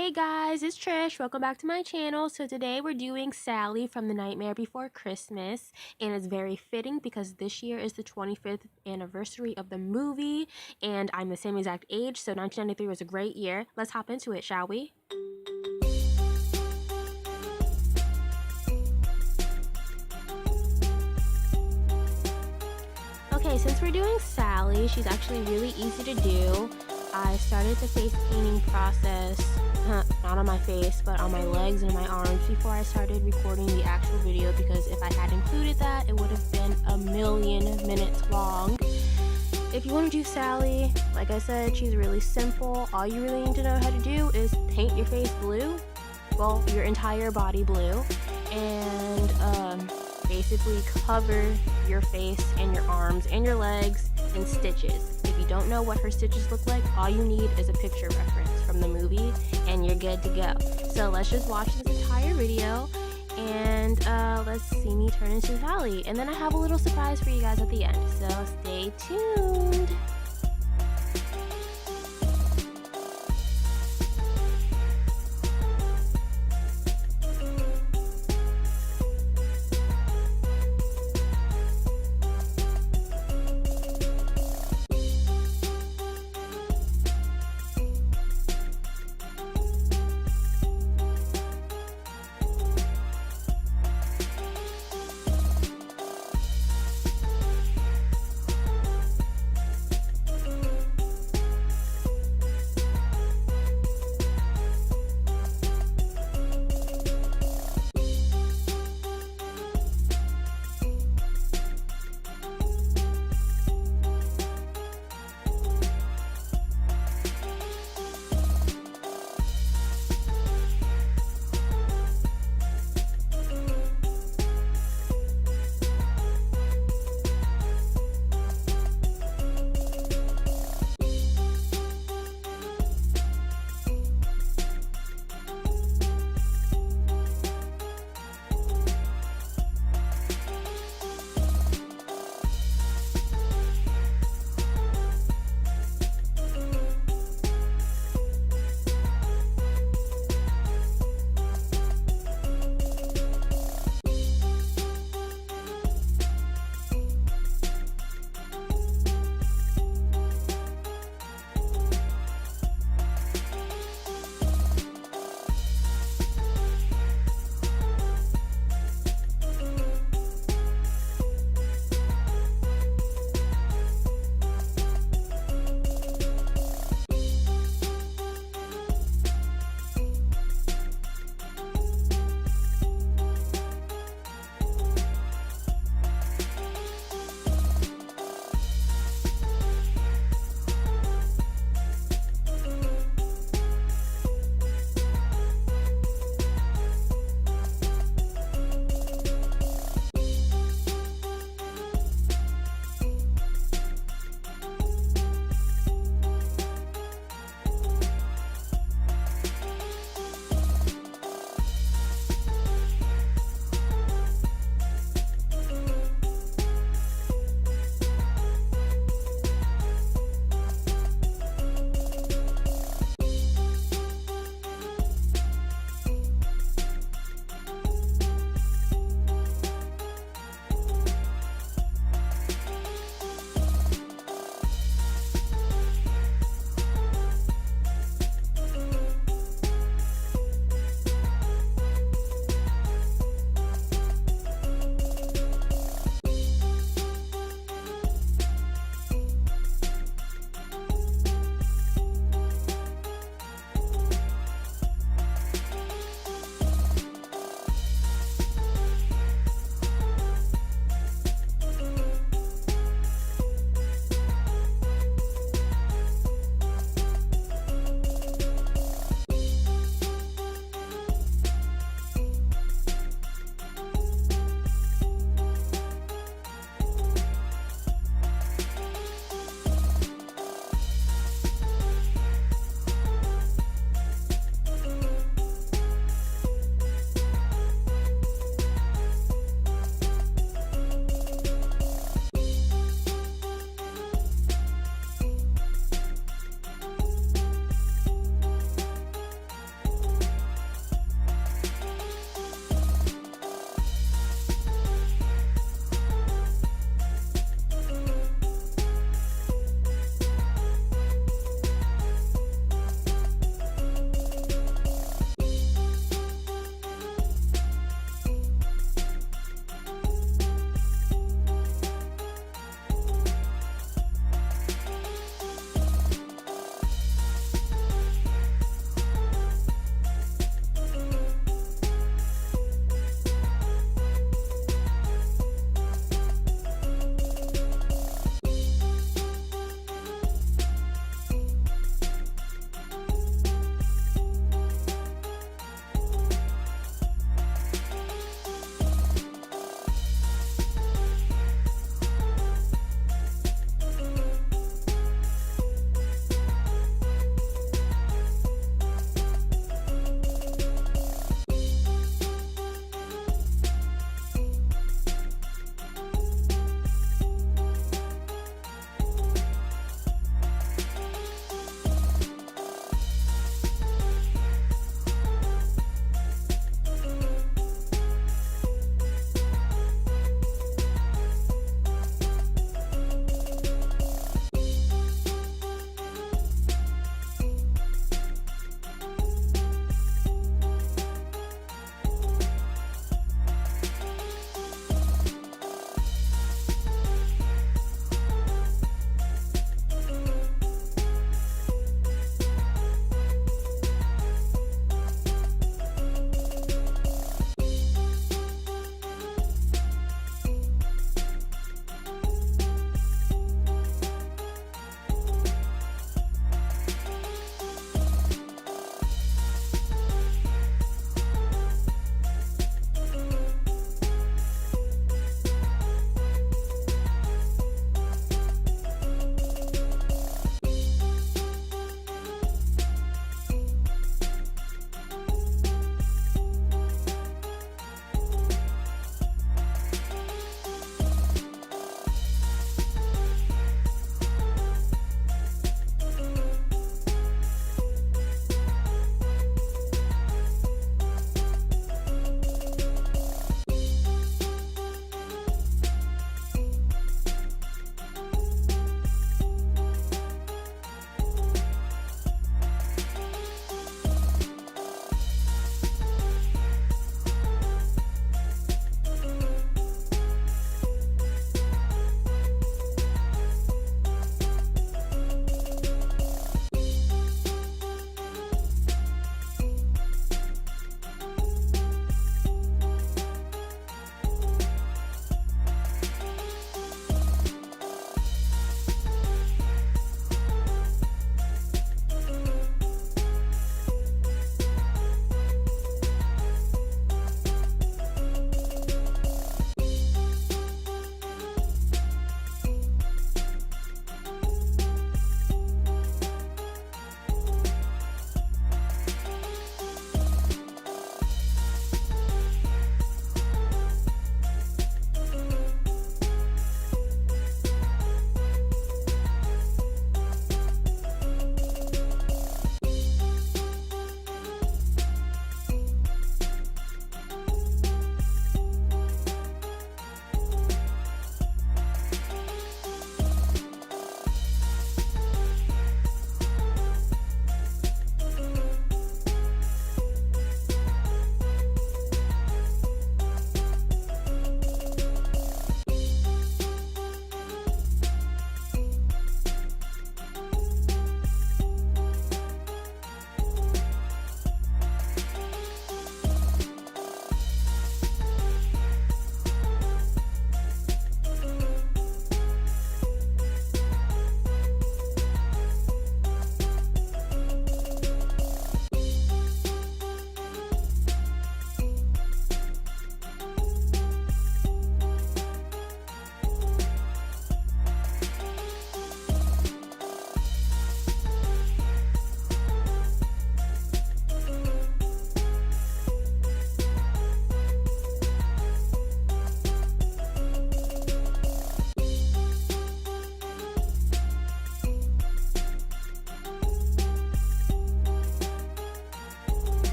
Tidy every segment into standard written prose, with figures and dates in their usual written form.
Hey guys, it's Trish. Welcome back to my channel. So today we're doing Sally from The Nightmare Before Christmas, and it's very fitting because this year is the 25th anniversary of the movie, and I'm the same exact age, so 1993 was a great year. Let's hop into it, shall we? Okay, since we're doing Sally, she's actually really easy to do. I started the face painting process, not on my face, but on my legs and my arms before I started recording the actual video, because if I had included that, it would have been a million minutes long. If you want to do Sally, like I said, she's really simple. All you really need to know how to do is paint your face blue, well, your entire body blue, and basically cover your face and your arms and your legs in stitches. If you don't know what her stitches look like, all you need is a picture reference from the movie and you're good to go. So let's just watch this entire video and let's see me turn into Sally. And then I have a little surprise for you guys at the end, so stay tuned.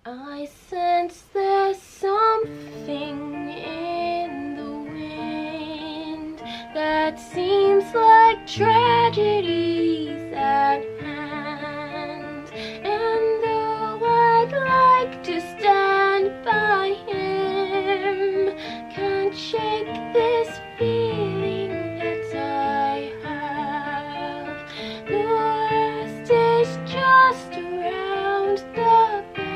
I sense there's something in the wind that seems like tragedy's at hand. And though I'd like to stand by him, can't shake this feeling that I have. The worst is just around the bend.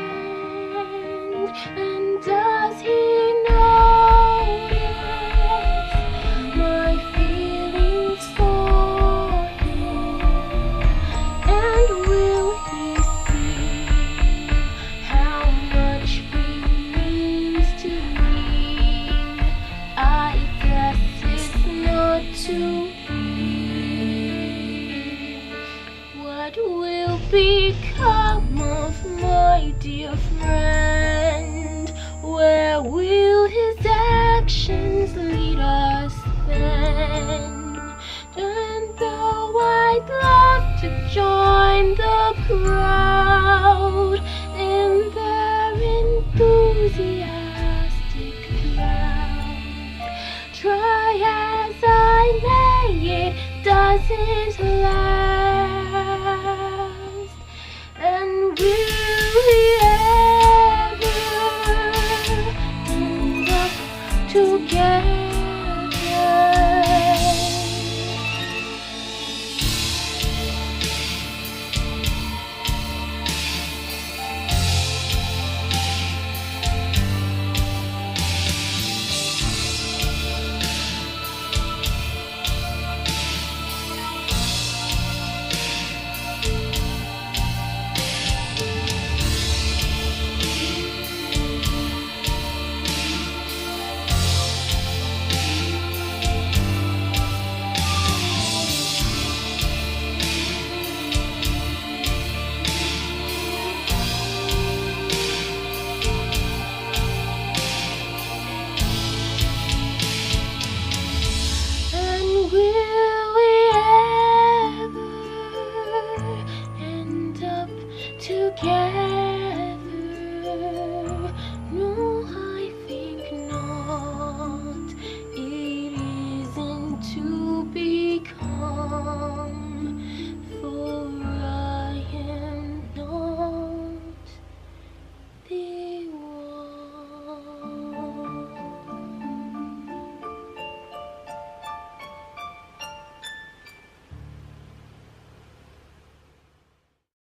And does he notice my feelings for him? And will he see how much he means to me? I guess it's not to be. What will become of my dear friend? Where will his actions lead us then? And though I'd love to join the crowd in their enthusiastic cloud, try as I may, it doesn't last. And will we ever end up together? Will we ever end up together? No, I think not. It isn't to become.